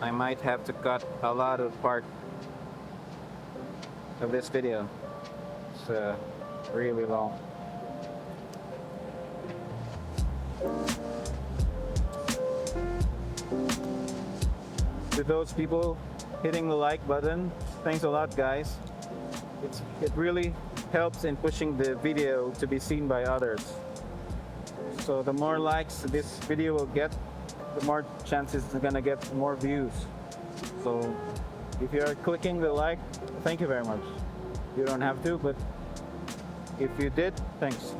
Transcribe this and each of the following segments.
I might have to cut a lot of part of this video. It's really long. To those people hitting the like button, thanks a lot, guys. It really helps in pushing the video to be seen by others. So the more likes this video will get, the more chances it's gonna get more views. So if you are clicking the like, thank you very much. You don't have to, but if you did, thanks.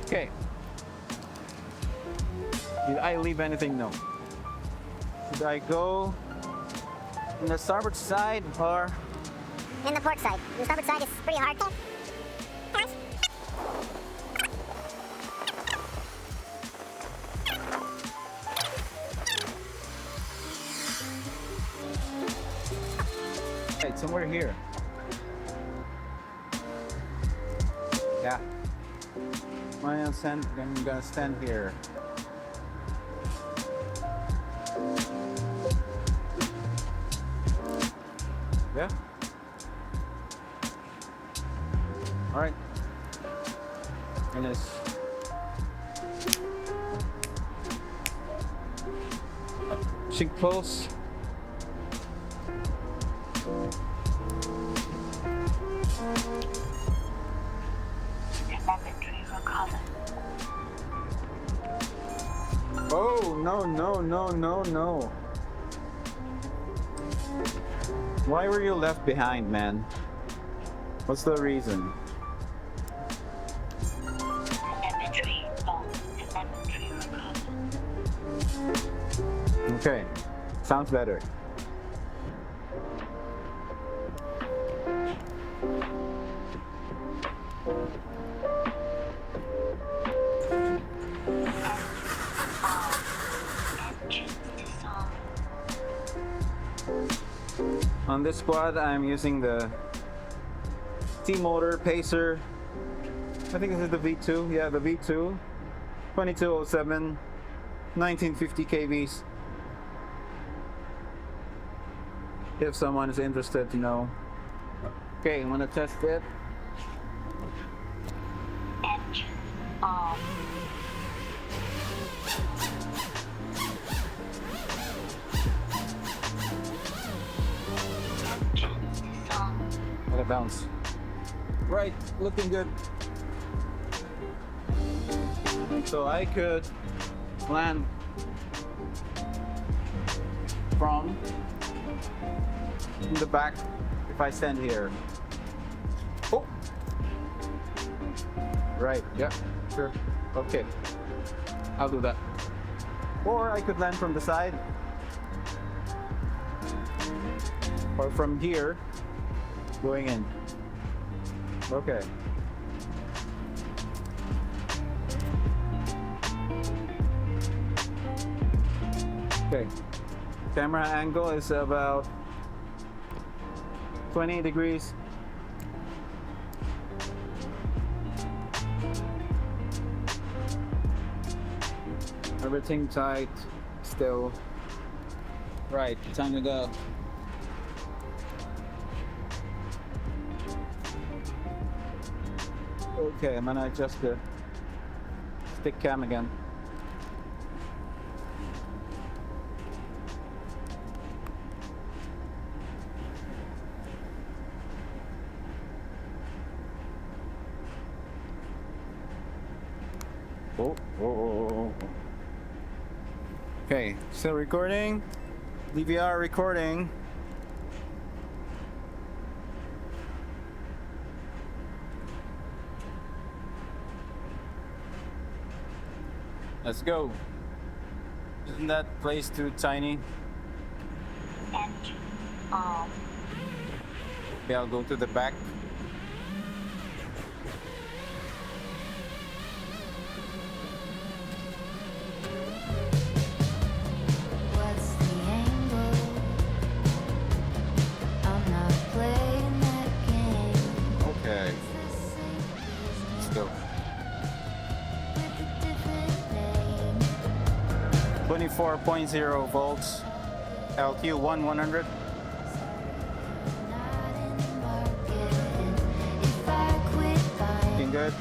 Okay. Did I leave anything? No. Should I go in the starboard side or in the port side? The starboard side is pretty hard. It's somewhere here. Yeah. I'm gonna stand here. Yeah. All right. And this. Cheek pulse. Oh, no. Why were you left behind, man? What's the reason? Okay, sounds better. On this squad, I'm using the T-Motor Pacer. I think this is the V2. Yeah, the V2. 2207, 1950 kVs. If someone is interested to know. Okay, I'm gonna test it. Engine off. What a bounce. Right, looking good. So I could land from in the back if I stand here. Oh! Right, yeah, sure. Okay, I'll do that. Or I could land from the side. Or from here, going in. Okay. Okay. Camera angle is about 20 degrees. Everything tight, still. Right, time to go. Okay, I'm gonna adjust the stick cam again. Oh. Okay, still recording. DVR recording. Let's go. Isn't that place too tiny? Engine off. Okay, I'll go to the back. What's the angle? I'm not playing that game. Okay, let's go. With a different name. 24.0 volts. LQ 100. Looking good.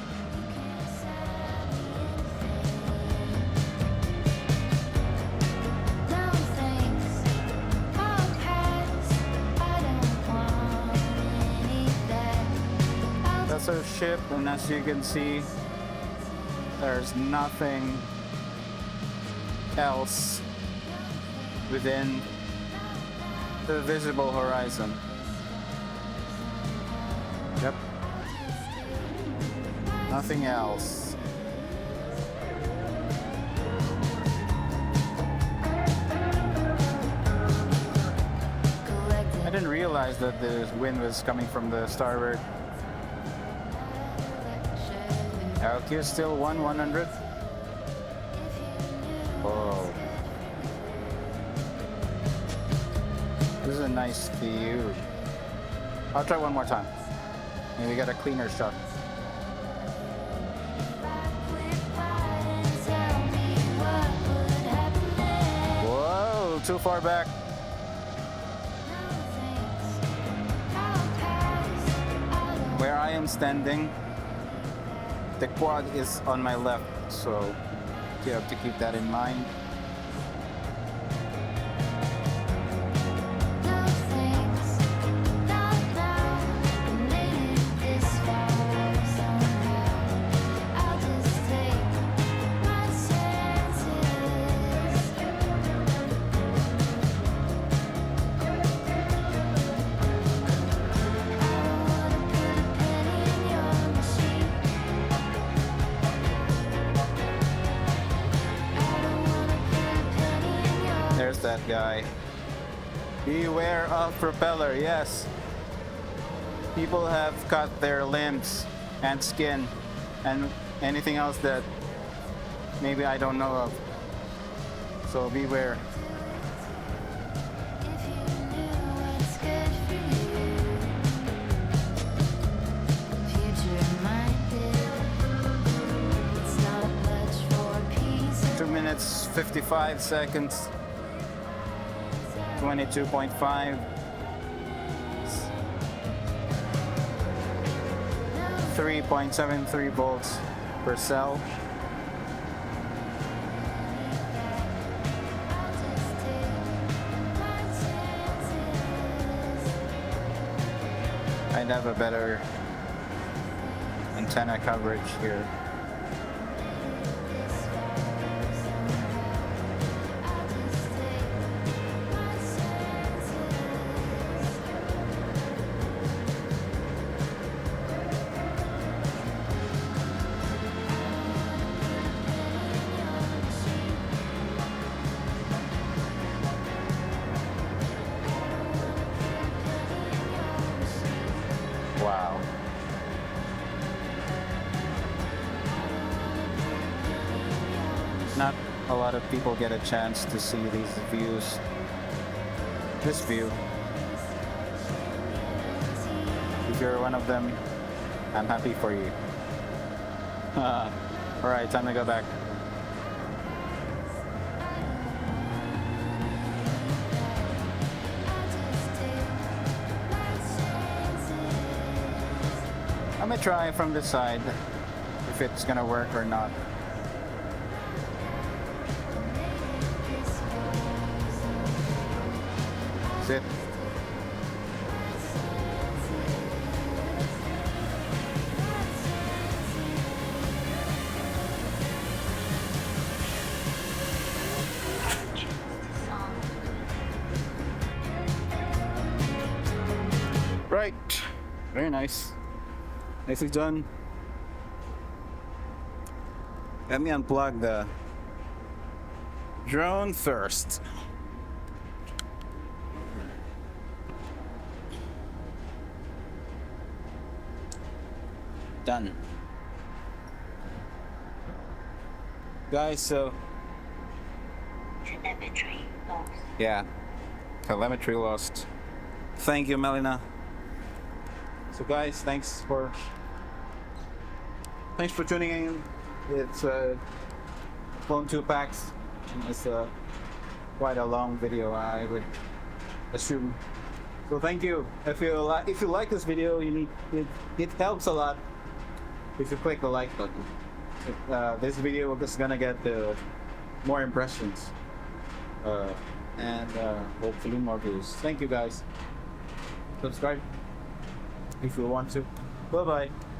That's our ship, and as you can see, there's nothing else within the visible horizon. Yep. Nothing else. I didn't realize that the wind was coming from the starboard. LQ is still 100. Oh. This is a nice view. I'll try one more time. Maybe get a cleaner shot. Whoa, too far back. Where I am standing, the quad is on my left, so you have to keep that in mind. There's that guy. Beware of propeller, yes. People have cut their limbs and skin and anything else that maybe I don't know of. So beware. Two minutes 55 seconds. 22.5. 3.73 volts per cell. I'd have a better antenna coverage here. Wow. Not a lot of people get a chance to see these views. This view. If you're one of them, I'm happy for you. Alright, time to go back. I'm gonna try from this side if it's gonna work or not. Sit. Right. Very nice. Nicely done. Let me unplug the drone first. Done. Guys, so Telemetry lost. yeah, telemetry lost. Thank you, Melina. So guys, thanks for tuning in. It's Clone 2 packs. It's quite a long video, I would assume. So thank you. If you like this video, it helps a lot if you click the like button. This video is gonna get more impressions and hopefully more views. Thank you guys. Subscribe if you want to. Bye bye.